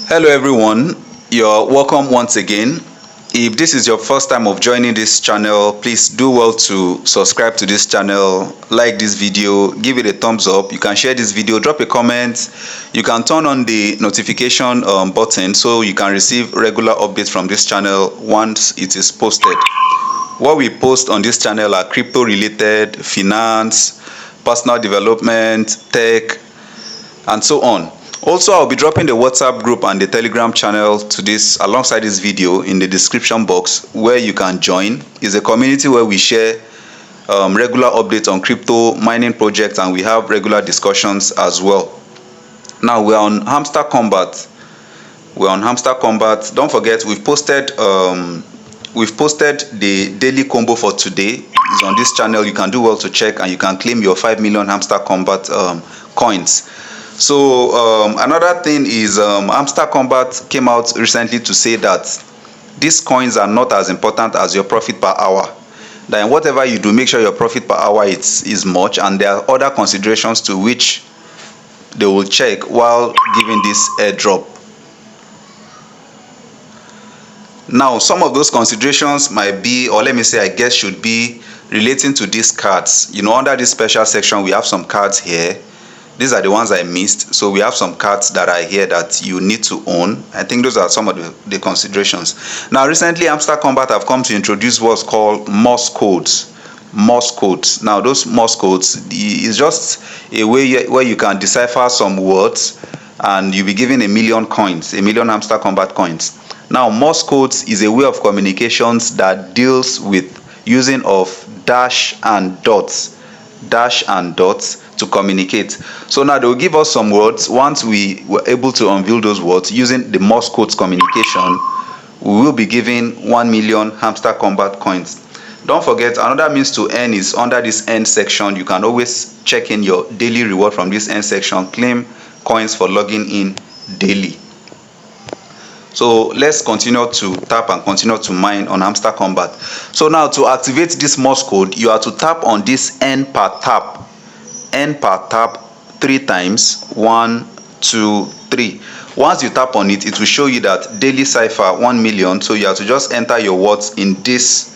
Hello everyone, you're welcome once again. If this is your first time of joining this channel, please do well to subscribe to this channel, like this video, give it a thumbs up. You can share this video, drop a comment. You can turn on the notification button so you can receive regular updates from this channel once it is posted. What we post on this channel are crypto related, finance, personal development, tech, and so on. Also, I'll be dropping the WhatsApp group and the Telegram channel to this alongside this video in the description box where you can join. It's a community where we share regular updates on crypto mining projects, and we have regular discussions as well. Now we're on Hamster Kombat. Don't forget, we've posted the daily combo for today. It's on this channel. You can do well to check, and you can claim your 5 million Hamster Kombat coins. So another thing is Hamster Kombat came out recently to say that these coins are not as important as your profit per hour. Then whatever you do, make sure your profit per hour is much, and there are other considerations to which they will check while giving this airdrop. Now, some of those considerations might be, or let me say, I guess should be relating to these cards. You know, under this special section, we have some cards here. These are the ones I missed. So we have some cards that are here that you need to own. I think those are some of the considerations. Now, recently, Hamster Kombat have come to introduce what's called Morse Codes. Morse Codes. Now, those Morse Codes is just a way where you can decipher some words, and you'll be given 1 million coins, 1 million Hamster Kombat coins. Now, Morse Codes is a way of communications that deals with using of dash and dots to communicate. So now they will give us some words. Once we were able to unveil those words using the Morse Codes communication, we will be given 1 million Hamster Kombat coins. Don't forget, another means to earn is under this earn section. You can always check in your daily reward from this earn section, claim coins for logging in daily. So let's continue to tap and continue to mine on Hamster Kombat. So now, to activate this Morse code, you have to tap on this N per tap 3 times. 1, 2, 3. Once you tap on it, it will show you that daily cipher 1 million. So you have to just enter your words in this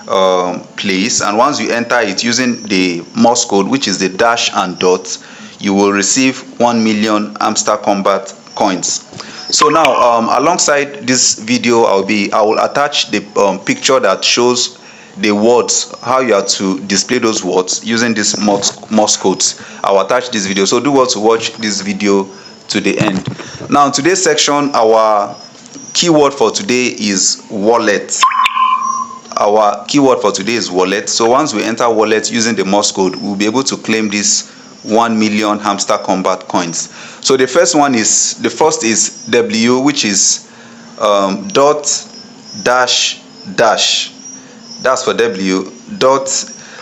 place, and once you enter it using the Morse code, which is the dash and dot, you will receive 1 million Hamster Kombat coins. So now, alongside this video, I will attach the picture that shows the words, how you have to display those words using this Morse codes. I'll attach this video, so do well to watch this video to the end. Now, in today's section, our keyword for today is wallet. So once we enter wallet using the Morse code, we'll be able to claim this 1 million Hamster Kombat coins. So the first is W, which is dot dash dash. That's for W. Dot.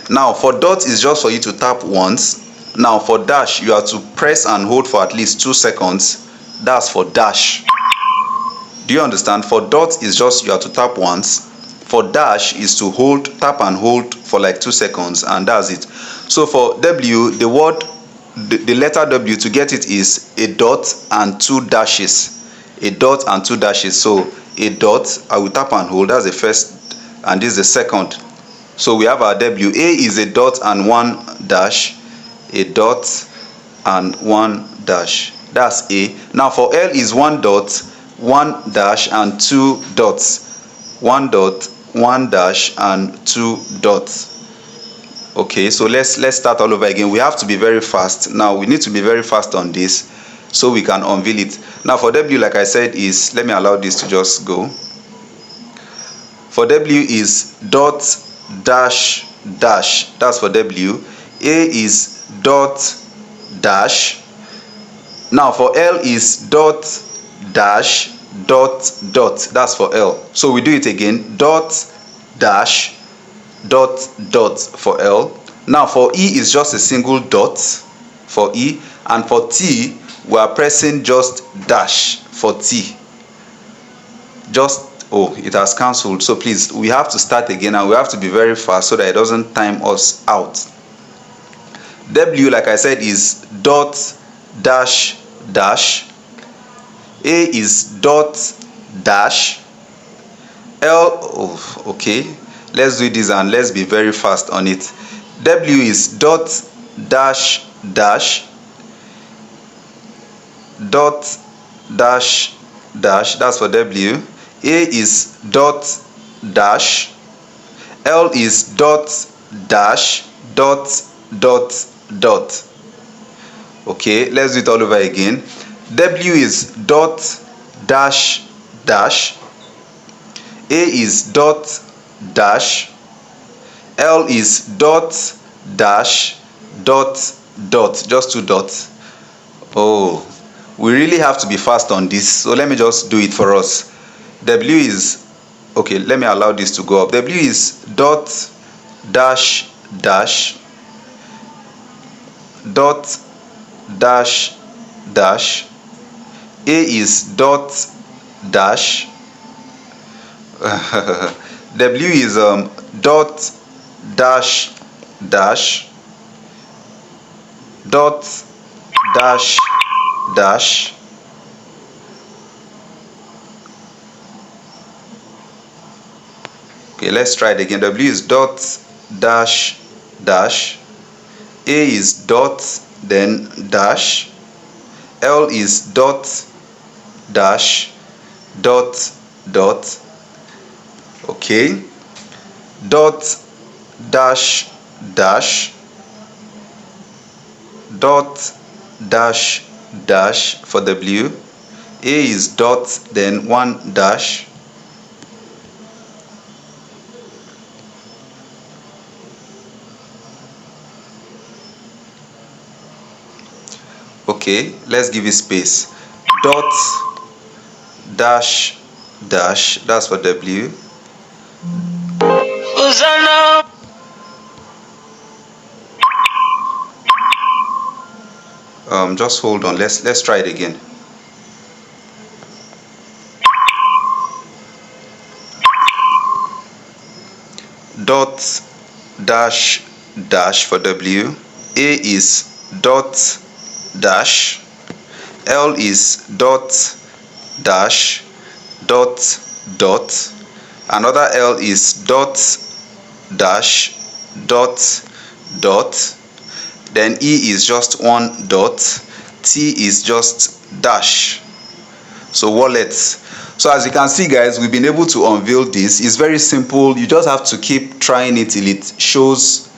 Now for dot is just for you to tap once. Now for dash, you have to press and hold for at least 2 seconds. That's for dash. Do you understand? For dot is just you have to tap once. For dash is to tap and hold for like 2 seconds, and that's it. So for W, the letter W, to get it is a dot and 2 dashes. So a dot, I will tap and hold. That's the first, and this is the second. So we have our W. A is a dot and 1 dash. A dot and 1 dash. That's A. Now for L is 1 dot, 1 dash and 2 dots. 1 dot, 1 dash and 2 dots. Okay, so let's start all over again. We have to be very fast. Now we need to be very fast on this so we can unveil it. Now for W, like I said, is, let me allow this to just go. For W is dot dash dash. That's for W. A is dot dash. Now for L is dot dash dot dot. That's for L. So we do it again. Dot dash dot dot for L. Now for E is just a single dot for E, and for T we are pressing just dash for T. It has cancelled. So please, we have to start again, and we have to be very fast so that it doesn't time us out. W, like I said, is dot dash dash. A is dot dash. Okay, let's do this and let's be very fast on it. W is dot dash dash dot dash dash, that's for W. A is dot dash. L is dot dash dot dot dot. Okay, let's do it all over again. W is dot dash dash. A is dot dash. L is dot dash dot dot, just two dots. Oh, we really have to be fast on this, so let me just do it for us. W is, okay, let me allow this to go up. W is dot dash dash dot dash dash. A is dot dash. W is dot dash dash dot dash dash. Okay, let's try it again. W is dot dash dash. A is dot, then dash. L is dot dash dot dot. Okay, dot dash dash dot dash dash for W. A is dot, then one dash. Okay, let's give it space. Dot dash dash, that's for W. Just hold on, let's try it again. Dot dash dash for W. A is dot dash. L is dot dash dot dot. Another L is dot dash dot dot. Then E is just one dot. T is just dash. So wallets. So as you can see, guys, we've been able to unveil this. It's very simple. You just have to keep trying it till it shows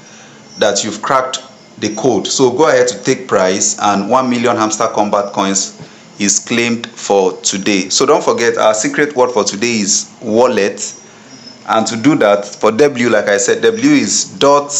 that you've cracked the code. So go ahead to take prize, and 1 million Hamster Kombat coins is claimed for today. So don't forget, our secret word for today is wallet. And to do that, for W, like I said, W is dot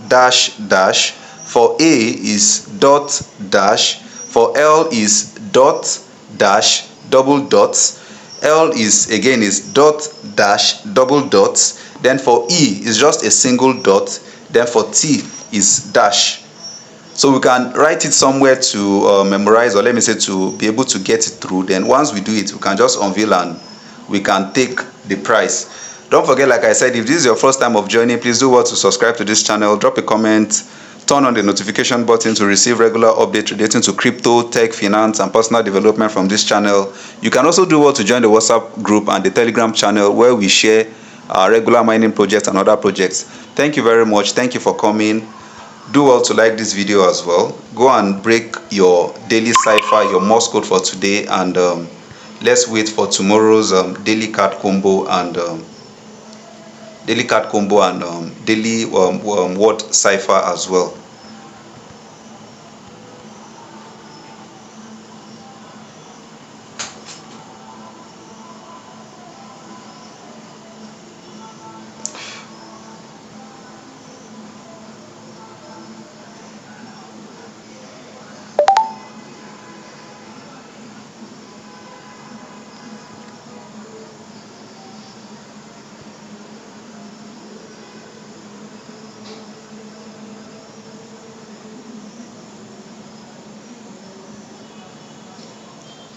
dash dash. For A is dot dash. For L is dot dash double dots. L is again is dot dash double dots. Then for E is just a single dot. Then for T is dash. So we can write it somewhere to memorize, or let me say to be able to get it through. Then once we do it, we can just unveil and we can take the prize. Don't forget, like I said, if this is your first time of joining, please do well to subscribe to this channel, drop a comment, turn on the notification button to receive regular updates relating to crypto, tech, finance, and personal development from this channel. You can also do well to join the WhatsApp group and the Telegram channel, where we share our regular mining projects and other projects. Thank you very much. Thank you for coming. Do well to like this video as well. Go and break your daily cipher, your Morse code for today, and let's wait for tomorrow's daily card combo and daily word cipher as well.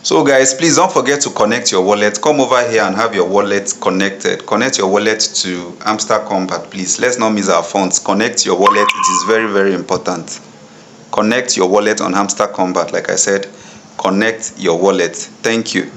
So guys, please don't forget to connect your wallet. Come over here and have your wallet connected. Connect your wallet to Hamster Kombat, please. Let's not miss our funds. Connect your wallet. It is very, very important. Connect your wallet on Hamster Kombat. Like I said, connect your wallet. Thank you.